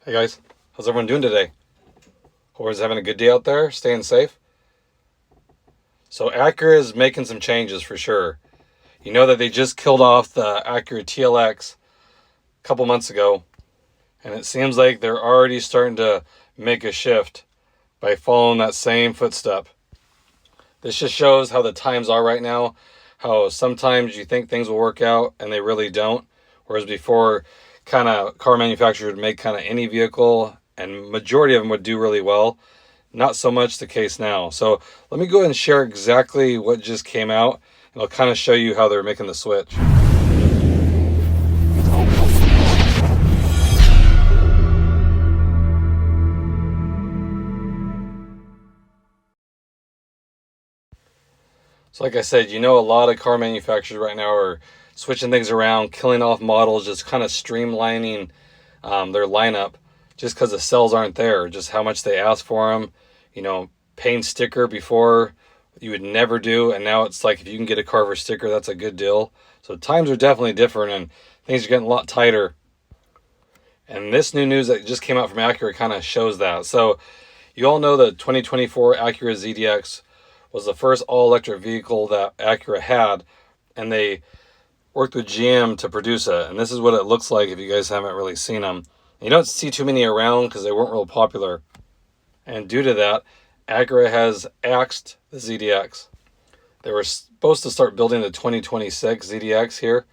Hey guys, how's everyone doing today? Hope everyone's having a good day out there, staying safe. So Acura is making some changes for sure. You know that they just killed off the Acura TLX a couple months ago, and it seems like they're already starting to make a shift by following that same footstep. This just shows how the times are right now, how sometimes you think things will work out and they really don't, whereas before kind of car manufacturers would make kind of any vehicle and majority of them would do really well. Not so much the case now. So let me go ahead and share exactly what just came out, and I'll kind of show you how they're making the switch. So like I said, you know, a lot of car manufacturers right now are switching things around, killing off models, just kind of streamlining their lineup just because the sales aren't there, just how much they ask for them. You know, paying sticker before you would never do, and now it's like if you can get a car for sticker, that's a good deal. So times are definitely different and things are getting a lot tighter. And this new news that just came out from Acura kind of shows that. So you all know the 2024 Acura ZDX was the first all-electric vehicle that Acura had, and they worked with GM to produce it. And this is what it looks like if you guys haven't really seen them. You don't see too many around because they weren't real popular. And due to that, Acura has axed the ZDX. They were supposed to start building the 2026 ZDX here,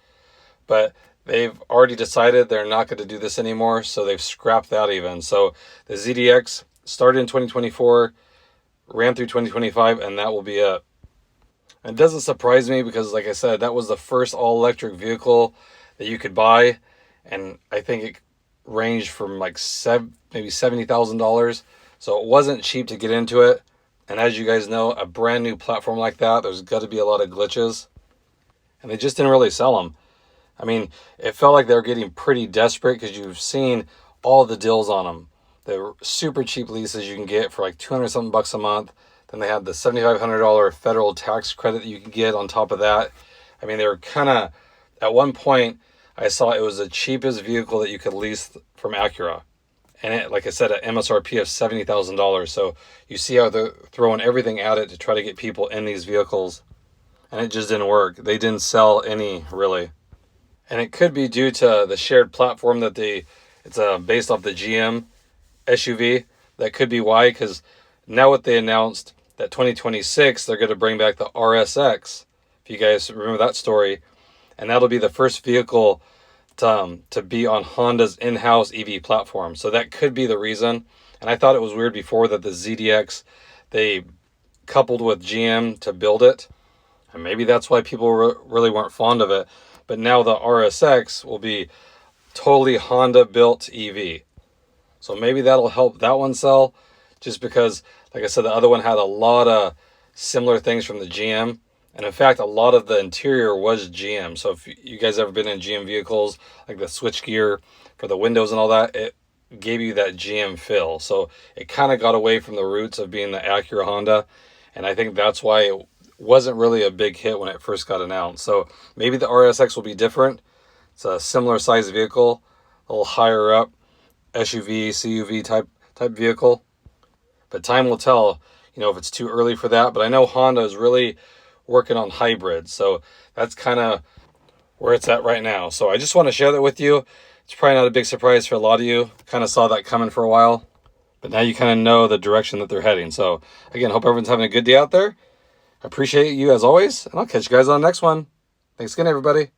but they've already decided they're not going to do this anymore, so they've scrapped that even. So the ZDX started in 2024, ran through 2025, and that will be it. And it doesn't surprise me because, like I said, that was the first all-electric vehicle that you could buy, and I think it ranged from like maybe $70,000. So it wasn't cheap to get into it. And as you guys know, a brand new platform like that, there's got to be a lot of glitches. And they just didn't really sell them. I mean, it felt like they were getting pretty desperate because you've seen all the deals on them. They're super cheap leases you can get for like 200 something bucks a month. Then they had the $7,500 federal tax credit that you can get on top of that. I mean, they were kind of, at one point, I saw it was the cheapest vehicle that you could lease from Acura. And it, like I said, at MSRP of $70,000. So you see how they're throwing everything at it to try to get people in these vehicles. And it just didn't work. They didn't sell any, really. And it could be due to the shared platform that it's based off the GM SUV. That could be why, because now what they announced, that 2026, they're going to bring back the RSX. If you guys remember that story. And that'll be the first vehicle to be on Honda's in-house EV platform. So that could be the reason. And I thought it was weird before that the ZDX, they coupled with GM to build it. And maybe that's why people really weren't fond of it. But now the RSX will be totally Honda built EV. So maybe that'll help that one sell, just because, like I said, the other one had a lot of similar things from the GM. And in fact, a lot of the interior was GM. So if you guys ever been in GM vehicles, like the switchgear for the windows and all that, it gave you that GM feel. So it kind of got away from the roots of being the Acura Honda. And I think that's why it wasn't really a big hit when it first got announced. So maybe the RSX will be different. It's a similar size vehicle, a little higher up, SUV, CUV type vehicle. But time will tell, you know, if it's too early for that. But I know Honda is really working on hybrids, so that's kind of where it's at right now. So I just want to share that with you. It's probably not a big surprise for a lot of you. Kind of saw that coming for a while, but now you kind of know the direction that they're heading. So again, hope everyone's having a good day out there. I appreciate you as always, and I'll catch you guys on the next one. Thanks again, everybody.